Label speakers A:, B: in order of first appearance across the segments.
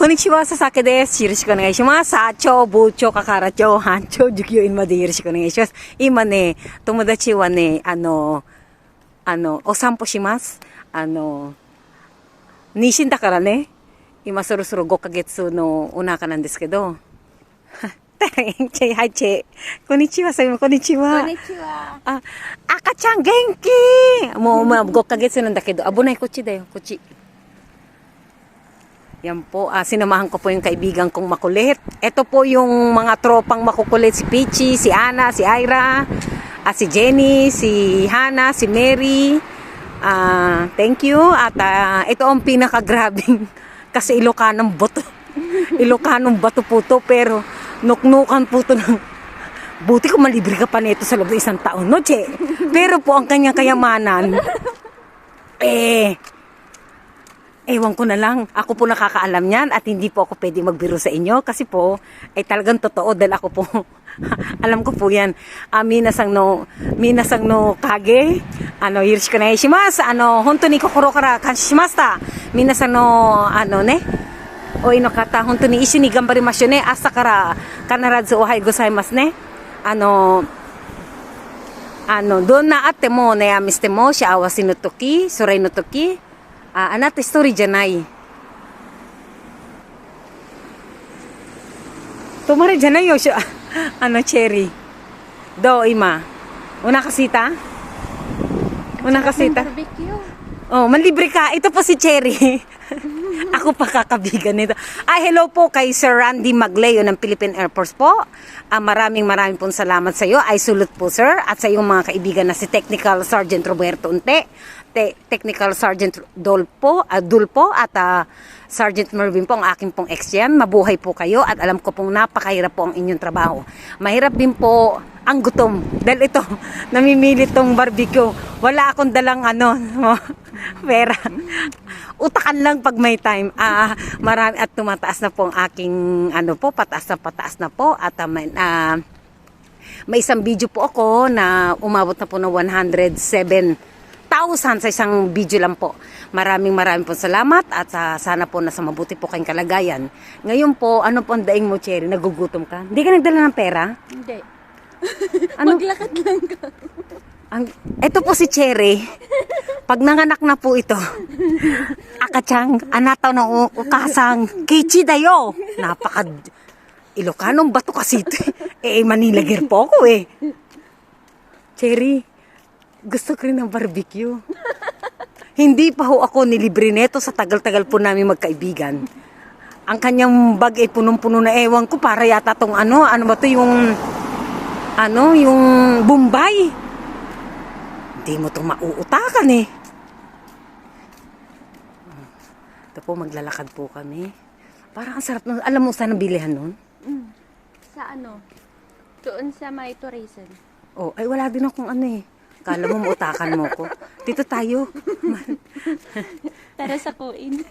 A: konnichiwa, Sasaki desu. Yoroshiku onegaishimasu. Sacho, bucho, kakaracho, hancho, jukyo inma de yoroshiku onegaishimasu. Ima ne, tomodachi wa ne, osanpo shimasu. Nishin da kara ne. Ima sorosoro 5 kagetsu no onaka nan desu kedo. Hai, che. Konnichiwa, sayo, konnichiwa.
B: Konnichiwa.
A: Akachan genki! Mo, 5 kagetsu nan da kedo. Abunay, kochi da yo, kochi. Yan po, sinamahan ko po yung kaibigan kong makulit. Ito po yung mga tropang makukulit. Si Peachy, si Ana, si Ira, si Jenny, si Hana, si Mary. Thank you. At ito ang pinakagrabing kasi Ilocanong bato. Ilocanong bato po to, pero nuknukan po to ng buti ko malibre ka pa nito sa loob ng 1 taon, no, che? Pero po ang kanyang kayamanan, ewan ko na lang. Ako po nakakaalam niyan at hindi po ako pwede magbiro sa inyo kasi po ay talagang totoo dahil ako po alam ko po yan. Minasang no kage yoroshiku onegaishimasu. Honto ni kokoro kara kanshimashita. Minasang no ne oi no kata honto ni ishi ni gambarimashu ne. Asa kara kanarazu ohai gozaimasu ne. Donna atte mo nayami shite mo shiawase no toki, sorai no toki, anata hitori janai. Tomare janai yo, Cherry. Do, ima. Una kasita? Una kasita?
B: Barbecue.
A: Oh, manlibre ka. Ito po si Cherry. Ako pa kakabigan nito. Hello po kay Sir Randy Magleo ng Philippine Air Force po. Maraming pong salamat sa iyo. Ay sulot po, sir. At sa iyong mga kaibigan na si Technical Sergeant Roberto Unte, Technical Sergeant Dulpo at Sergeant Mervin po, ang aking pong ex yan. Mabuhay po kayo at alam ko pong napakahirap po ang inyong trabaho. Mahirap din po ang gutom. Dahil ito, namimili tong barbecue. Wala akong dalang pera. Utakan lang pag may time. Marami at tumataas na po ang aking pataas na po at may isang video po ako na umabot na po ng 107,000 sa isang video lang po. Maraming po salamat at sana po nasa mabuti po kayong kalagayan. Ngayon po, ano po ang daing mo, Cherry? Nagugutom ka? Hindi ka nagdala ng pera?
B: Hindi.
A: Maglakad lang ka. Ito po si Cherry. Pag nanganak na po ito, akachang, anataw na ukasang, kichi dayo. Ilocanong bato kasi ito. Manila Gear po ako Cherry, gusto ko rin ng barbecue. Hindi pa ho ako nilibre neto sa tagal-tagal po namin magkaibigan. Ang kanyang bag ay punong-puno na ewan ko para yata tong ano ba to yung Bombay. Hindi mo itong mauutakan Ito po, maglalakad po kami. Parang ang sarap nun. Alam mo saan ang bilihan nun?
B: Sa doon sa may tourism.
A: Ay wala din akong Kala mo mautakan mo ko. Dito tayo.
B: Tara sa kuin.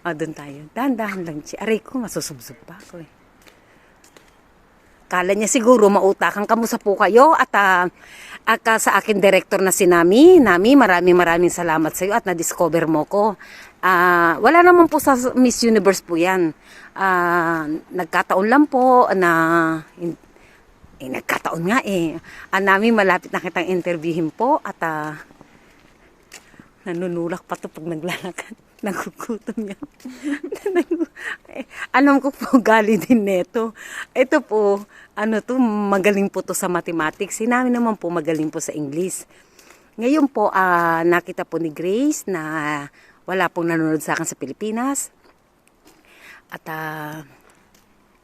A: Doon tayo. Dahan-dahan lang. Aray ko, masusubsob pa ako Kala niya siguro mautakan. Kamusta po kayo? At sa akin director na si Nami. Nami, maraming salamat sa iyo at na-discover mo ko. Wala naman po sa Miss Universe po yan. Nagkataon lang po na nagkataon nga Nami, malapit na kitang interviewin po at nanunulak pa to pag naglalakad. Nagugutom yan. Alam ko po, gali din neto. Ito po, magaling po to sa mathematics. Si Nami naman po magaling po sa English. Ngayon po, nakita po ni Grace na wala pong nanonood sa akin sa Pilipinas. At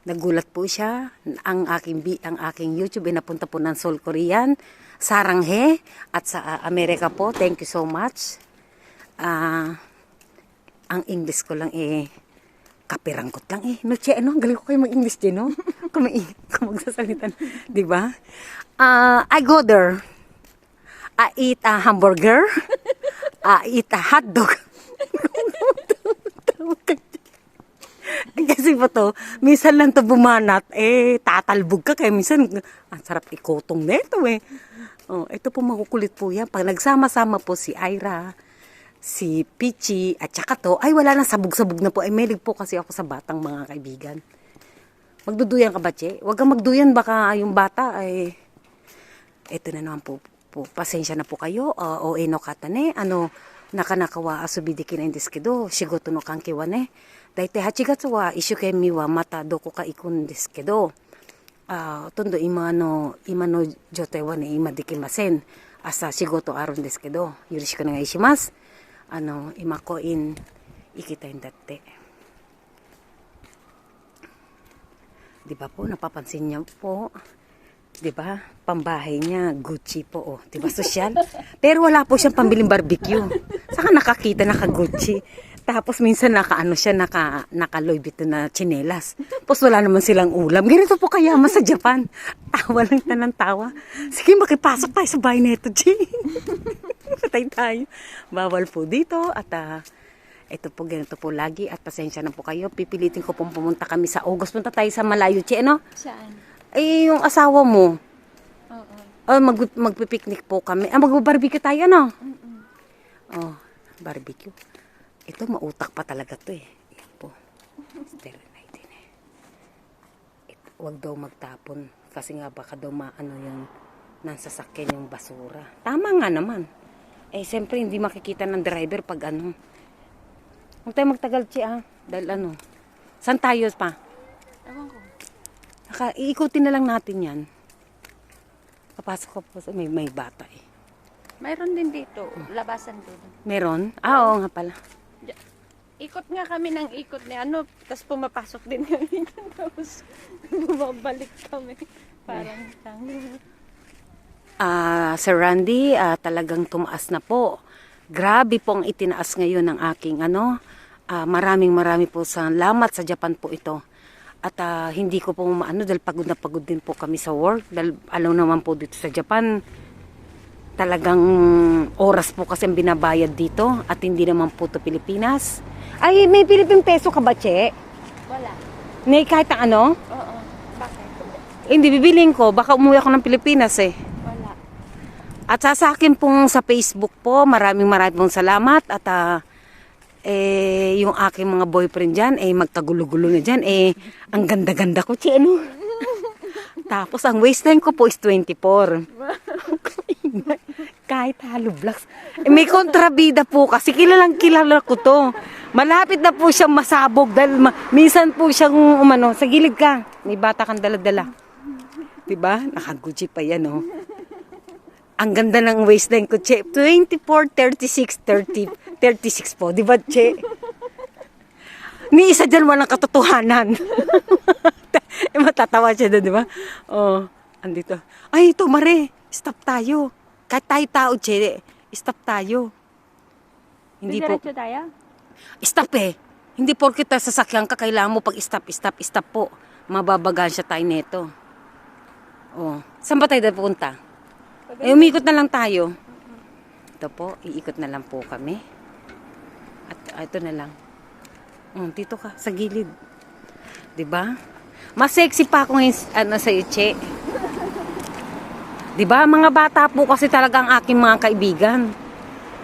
A: nagulat po siya. Ang aking YouTube ay napunta po ng Seoul, Korean, Saranghe at sa Amerika po. Thank you so much. Ang English ko lang kapirangkot lang No, che, ang galing ko kayo mag-English din, no? Kung magsasalita, di ba? I go there. I eat a hamburger. I eat a hot dog. Kasi po to, minsan lang to bumanat, tatalbog ka, kaya minsan, ang sarap ikotong neto Ito po makukulit po yan. Pag nagsama-sama po si Ira, si Pichi, at saka to, ay wala na, sabog-sabog na po. Ay mahilig po kasi ako sa batang mga kaibigan. Magduduyan ka ba, Che? Huwag kang magduyan, baka yung bata ay... Eto na naman po, pasensya na po kayo. O eno katane, nakanakawa asubidikin ang diskedo, shigoto no kankiwa ne. Daite 8月は一生懸命はまたどこか行くんですけど、ほとんど今の状態はね、今できません。朝仕事あるんですけど、よろしくお願いします。今コイン行きたいんだって。Di ba po, napapansin niyo po, di ba, pambahay niya, Gucci po, oh. Di ba, sosyal? Pero wala po siyang pambiling barbecue. Saka nakakita, naka-Gucci. Tapos minsan siya, naka Louis Vuitton na tsinelas. Tapos wala naman silang ulam. Ganito po kayaman sa Japan. Tawa lang na ng tawa. Sige, makipasok tayo sa bahay nito, G. Patay tayo. Bawal po dito at ito po, ganito po lagi at pasensya na po kayo. Pipilitin ko pong pumunta kami sa August. Punta tayo sa Malayo, Che, ano?
B: Saan?
A: Eh, yung asawa mo.
B: Oo.
A: Magpipiknik po kami. Mag-barbecue tayo, ano? Oh, barbecue. Ito, mautak pa talaga to eh. Yan po. Sterilize din eh. Huwag daw magtapon. Kasi nga baka daw yung nansasakyan yung basura. Tama nga naman. Eh, siyempre, hindi makikita ng driver pag Huwag tayo magtagal, Che, Dahil saan tayo pa?
B: Ewan ko.
A: Iikutin na lang natin yan. Papasok ko po sa may bata eh.
B: Mayroon din dito. Labasan doon.
A: Meron? Oo nga pala.
B: Ikot nga kami ng ikot ni tapos pumapasok din kami. Tapos bumabalik kami. Parang
A: Sir Randy, talagang tumaas na po. Grabe po ang itinaas ngayon ng aking maraming po salamat sa Japan po ito. At hindi ko po dahil pagod na pagod din po kami sa work. Dahil alam naman po dito sa Japan, talagang oras po kasi ang binabayad dito at hindi naman po to Pilipinas. Ay, may Philippine peso ka ba, Che?
B: wala.
A: Kahit ang
B: Oo. Bakit?
A: Hindi, bibiling ko. Baka umuwi ako ng Pilipinas eh.
B: Wala.
A: At sa akin pong sa Facebook po, maraming pong salamat. At yung aking mga boyfriend dyan, magkagulo-gulo na dyan. Ang ganda-ganda ko, Che, Tapos ang waistline ko po is 24. Kahit halo blocks. May kontrabida po kasi kilala ko to. Malapit na po siyang masabog dahil minsan po siyang sa gilid ka. May bata kang dala-dala. Diba? Naka-Gucci pa yan, Ang ganda ng waistline ko, Che. 24, 36, 30, 36 po. Diba, Che? Ni isa dyan walang katotohanan. Matatawa siya doon, di ba? Oh, andito. Ay, ito, Mare. Stop tayo. Kahit tayo tao, Che, stop tayo. Hindi po.
B: Diretso tayo?
A: Stop eh. Hindi porkit sasakyan ka, kailangan mo pag stop po. Mababagaan siya tayo neto. Oh, saan ba tayo pupunta? Umikot na lang tayo. Ito po, iikot na lang po kami. At ito na lang. Dito ka, sa gilid. 'Di ba? Mas sexy pa ako ngayon sa Che. 'Di ba? Mga bata po kasi talaga ang aking mga kaibigan.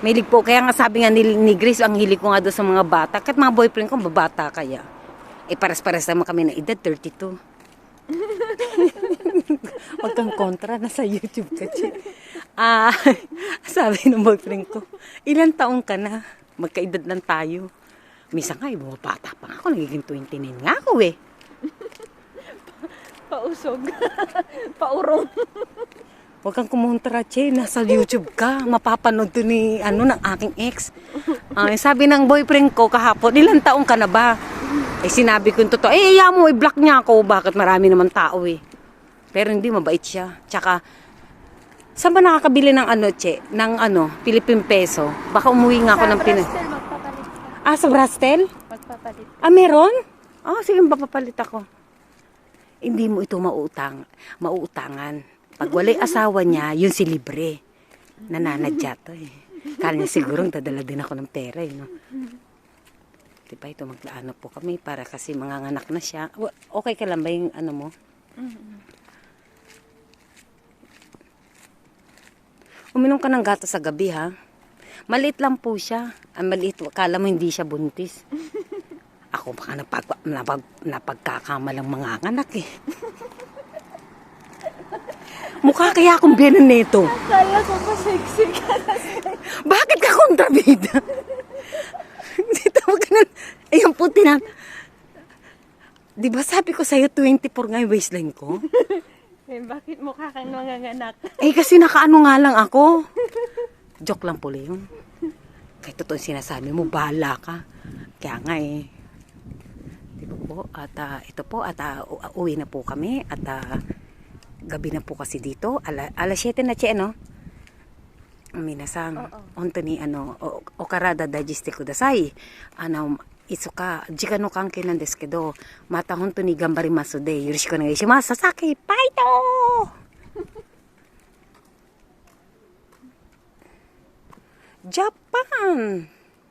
A: Mahilig po, kaya nga sabi nga ni Grace, ang hilig ko nga doon sa mga bata. Kahit mga boyfriend ko, babata kaya. Pares-pares naman kami na edad, 32. Huwag kang kontra, nasa YouTube ka, Che. Sabi ng boyfriend ko, ilang taong ka na? Magkaedad lang tayo. Minsan nga, bata pa nga ako, nagiging 29 nga ako eh.
B: Pausog. Paurong.
A: Huwag kang kumontra, Che. Nasa YouTube ka. Mapapanood to ng aking ex. Sabi ng boyfriend ko kahapon, ilang taong ka na ba? Sinabi ko yung totoo. Iya mo, i-block niya ako. Bakit marami naman tao eh. Pero hindi, mabait siya. Tsaka, saan ba nakakabili ng Che? Ng Philippine peso? Baka umuwi nga ako ng Pinas.
B: Sa Brastel, magpapalit ka.
A: Sa Brastel?
B: Magpapalit.
A: Meron? Sige, papapalit ako. Hindi mo ito mauutangan. Pag walay asawa niya, yun si libre. Nananadya to eh. Kala niya sigurong dadala din ako ng pera eh, no? Diba ito, maglaano po kami para kasi manganganak na siya. Okay ka lang ba yung mo? Uminom ka ng gatas sa gabi, ha? Maliit lang po siya. Ang maliit, kala mo hindi siya buntis. Ako baka napagkakamalang mga anak eh. Mukha kaya akong biyanan nito.
B: Kala ko pa sexy ka.
A: Bakit ka kontrabida? Dito mo ganun. Ayun puti na. Di ba sabi ko sa'yo 24 nga yung waistline ko?
B: Eh, bakit mukha kang nanganganak?
A: Eh kasi nakaano nga lang ako. Joke lang po yun. Kahit totoo yung sinasabi mo, bahala ka. Kaya nga eh. Di ba po? At ito po, at uwi na po kami. At gabi na po kasi dito. Alas 7 na siya, no? Minasang, onto ni, okarada dajiste kudasai. Isuka, jika no kanke nan desu kedo, mata honto ni gambarimasu de, yoroshiku onegai shimasu. Sasaki, paito! Japan!